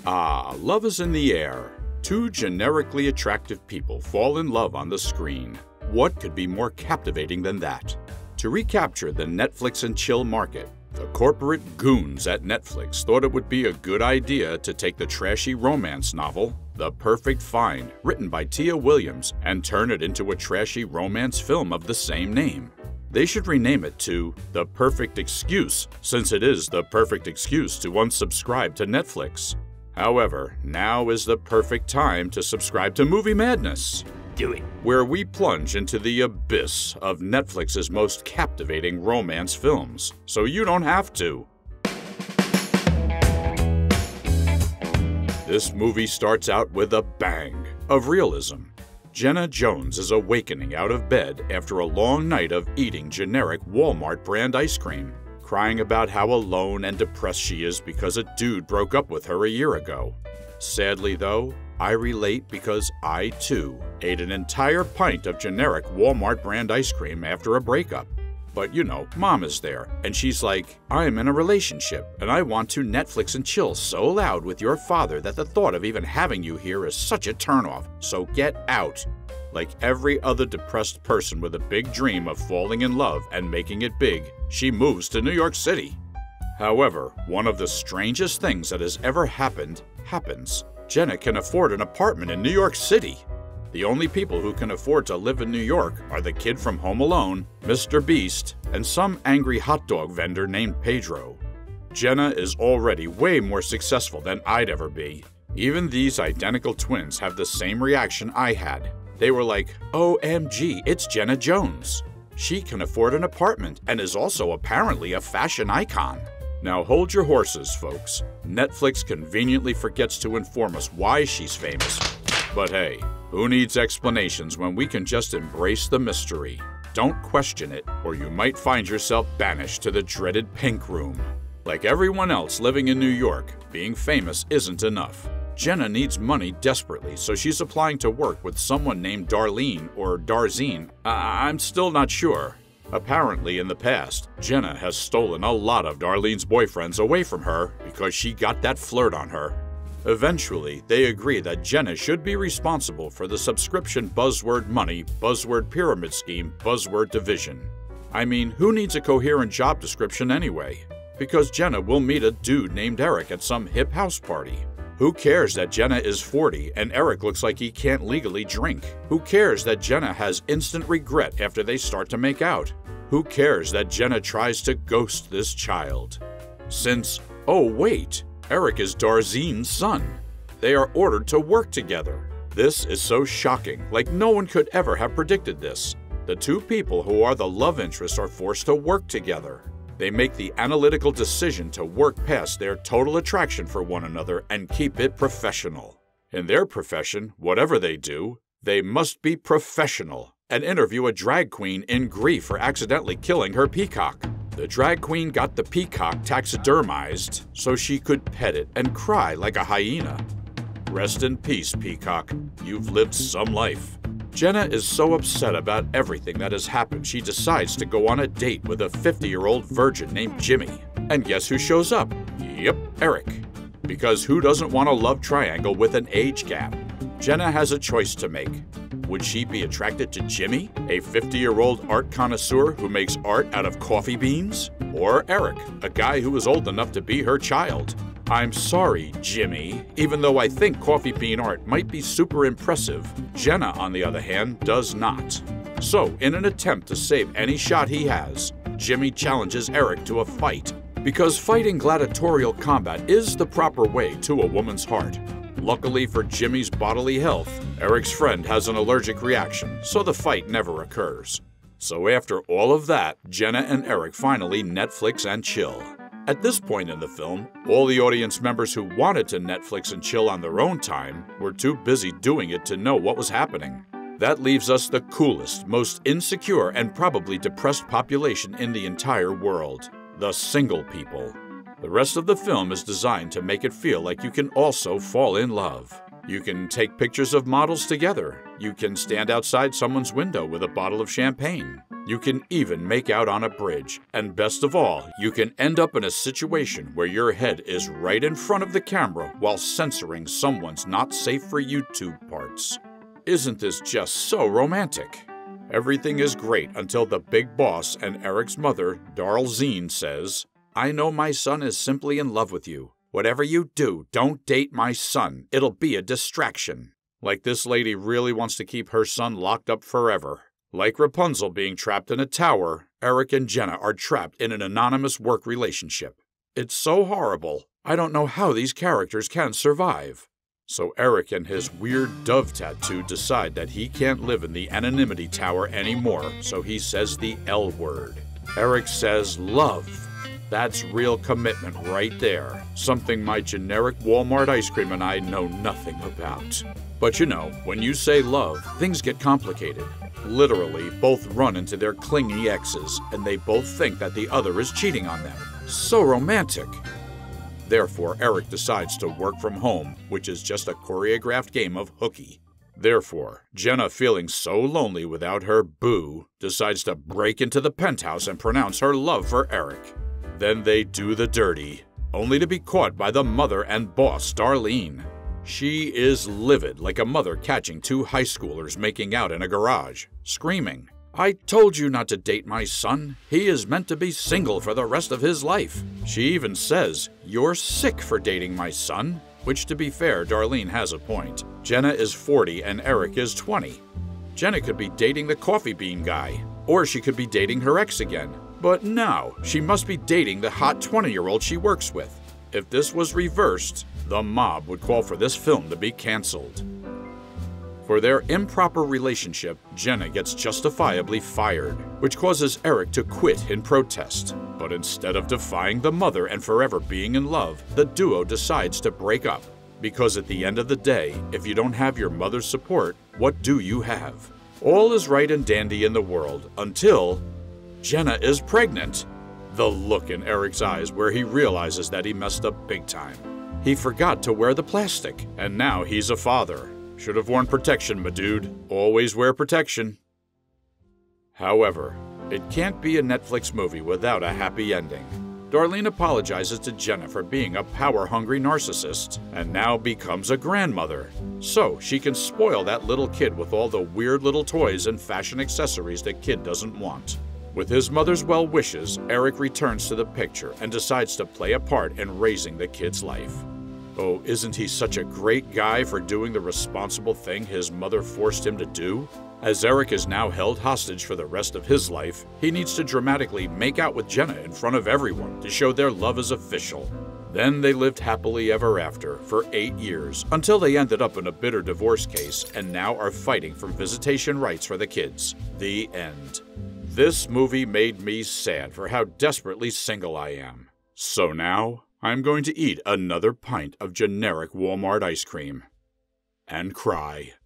Ah, love is in the air. Two generically attractive people fall in love on the screen. What could be more captivating than that? To recapture the Netflix and chill market, the corporate goons at Netflix thought it would be a good idea to take the trashy romance novel, The Perfect Find, written by Tia Williams, and turn it into a trashy romance film of the same name. They should rename it to The Perfect Excuse, since it is the perfect excuse to unsubscribe to Netflix. However, now is the perfect time to subscribe to Movie Madness. Do it. Where we plunge into the abyss of Netflix's most captivating romance films, so you don't have to. This movie starts out with a bang of realism. Jenna Jones is awakening out of bed after a long night of eating generic Walmart brand ice cream, crying about how alone and depressed she is because a dude broke up with her a year ago. Sadly though, I relate because I too ate an entire pint of generic Walmart brand ice cream after a breakup. But you know, mom is there, and she's like, I'm in a relationship, and I want to Netflix and chill so loud with your father that the thought of even having you here is such a turnoff, so get out. Like every other depressed person with a big dream of falling in love and making it big, she moves to New York City. However, one of the strangest things that has ever happened happens. Jenna can afford an apartment in New York City. The only people who can afford to live in New York are the kid from Home Alone, Mr. Beast, and some angry hot dog vendor named Pedro. Jenna is already way more successful than I'd ever be. Even these identical twins have the same reaction I had. They were like, OMG, it's Jenna Jones. She can afford an apartment and is also apparently a fashion icon. Now hold your horses, folks. Netflix conveniently forgets to inform us why she's famous. But hey, who needs explanations when we can just embrace the mystery? Don't question it, or you might find yourself banished to the dreaded pink room. Like everyone else living in New York, being famous isn't enough. Jenna needs money desperately, so she's applying to work with someone named Darlene or Darzine. I'm still not sure. Apparently, in the past, Jenna has stolen a lot of Darlene's boyfriends away from her because she got that flirt on her. Eventually, they agree that Jenna should be responsible for the subscription buzzword money, buzzword pyramid scheme, buzzword division. I mean, who needs a coherent job description anyway? Because Jenna will meet a dude named Eric at some hip house party. Who cares that Jenna is 40 and Eric looks like he can't legally drink? Who cares that Jenna has instant regret after they start to make out? Who cares that Jenna tries to ghost this child? Since, oh wait, Eric is Darzine's son. They are ordered to work together. This is so shocking, like no one could ever have predicted this. The two people who are the love interests are forced to work together. They make the analytical decision to work past their total attraction for one another and keep it professional. In their profession, whatever they do, they must be professional and interview a drag queen in grief for accidentally killing her peacock. The drag queen got the peacock taxidermized so she could pet it and cry like a hyena. Rest in peace, peacock. You've lived some life. Jenna is so upset about everything that has happened she decides to go on a date with a 50-year-old virgin named Jimmy. And guess who shows up? Yep, Eric. Because who doesn't want a love triangle with an age gap? Jenna has a choice to make. Would she be attracted to Jimmy, a 50-year-old art connoisseur who makes art out of coffee beans? Or Eric, a guy who is old enough to be her child? I'm sorry, Jimmy. Even though I think coffee bean art might be super impressive, Jenna, on the other hand, does not. So, in an attempt to save any shot he has, Jimmy challenges Eric to a fight. Because fighting gladiatorial combat is the proper way to a woman's heart. Luckily for Jimmy's bodily health, Eric's friend has an allergic reaction, so the fight never occurs. So after all of that, Jenna and Eric finally Netflix and chill. At this point in the film, all the audience members who wanted to Netflix and chill on their own time were too busy doing it to know what was happening. That leaves us the coolest, most insecure, and probably depressed population in the entire world, the single people. The rest of the film is designed to make it feel like you can also fall in love. You can take pictures of models together. You can stand outside someone's window with a bottle of champagne. You can even make out on a bridge, and best of all, you can end up in a situation where your head is right in front of the camera while censoring someone's not safe for YouTube parts. Isn't this just so romantic? Everything is great until the big boss and Eric's mother, Darlene, says, "I know my son is simply in love with you. Whatever you do, don't date my son. It'll be a distraction." Like this lady really wants to keep her son locked up forever. Like Rapunzel being trapped in a tower, Eric and Jenna are trapped in an anonymous work relationship. It's so horrible. I don't know how these characters can survive. So Eric and his weird dove tattoo decide that he can't live in the anonymity tower anymore, so he says the L word. Eric says love. That's real commitment right there. Something my generic Walmart ice cream and I know nothing about. But you know, when you say love, things get complicated. Literally, both run into their clingy exes, and they both think that the other is cheating on them. So romantic. Therefore, Eric decides to work from home, which is just a choreographed game of hooky. Therefore, Jenna, feeling so lonely without her boo, decides to break into the penthouse and pronounce her love for Eric. Then they do the dirty, only to be caught by the mother and boss, Darlene. She is livid, like a mother catching two high schoolers making out in a garage, screaming, "I told you not to date my son. He is meant to be single for the rest of his life." She even says, "You're sick for dating my son," which, to be fair, Darlene has a point. Jenna is 40 and Eric is 20. Jenna could be dating the coffee bean guy, or she could be dating her ex again. But no, she must be dating the hot 20-year-old she works with. If this was reversed, the mob would call for this film to be canceled. For their improper relationship, Jenna gets justifiably fired, which causes Eric to quit in protest. But instead of defying the mother and forever being in love, the duo decides to break up. Because at the end of the day, if you don't have your mother's support, what do you have? All is right and dandy in the world until Jenna is pregnant. The look in Eric's eyes where he realizes that he messed up big time. He forgot to wear the plastic, and now he's a father. Should have worn protection, my dude. Always wear protection. However, it can't be a Netflix movie without a happy ending. Darlene apologizes to Jenna for being a power-hungry narcissist, and now becomes a grandmother. So she can spoil that little kid with all the weird little toys and fashion accessories the kid doesn't want. With his mother's well wishes, Eric returns to the picture and decides to play a part in raising the kid's life. Oh, isn't he such a great guy for doing the responsible thing his mother forced him to do? As Eric is now held hostage for the rest of his life, he needs to dramatically make out with Jenna in front of everyone to show their love is official. Then they lived happily ever after for 8 years, until they ended up in a bitter divorce case and now are fighting for visitation rights for the kids. The end. This movie made me sad for how desperately single I am. So now, I'm going to eat another pint of generic Walmart ice cream. And cry.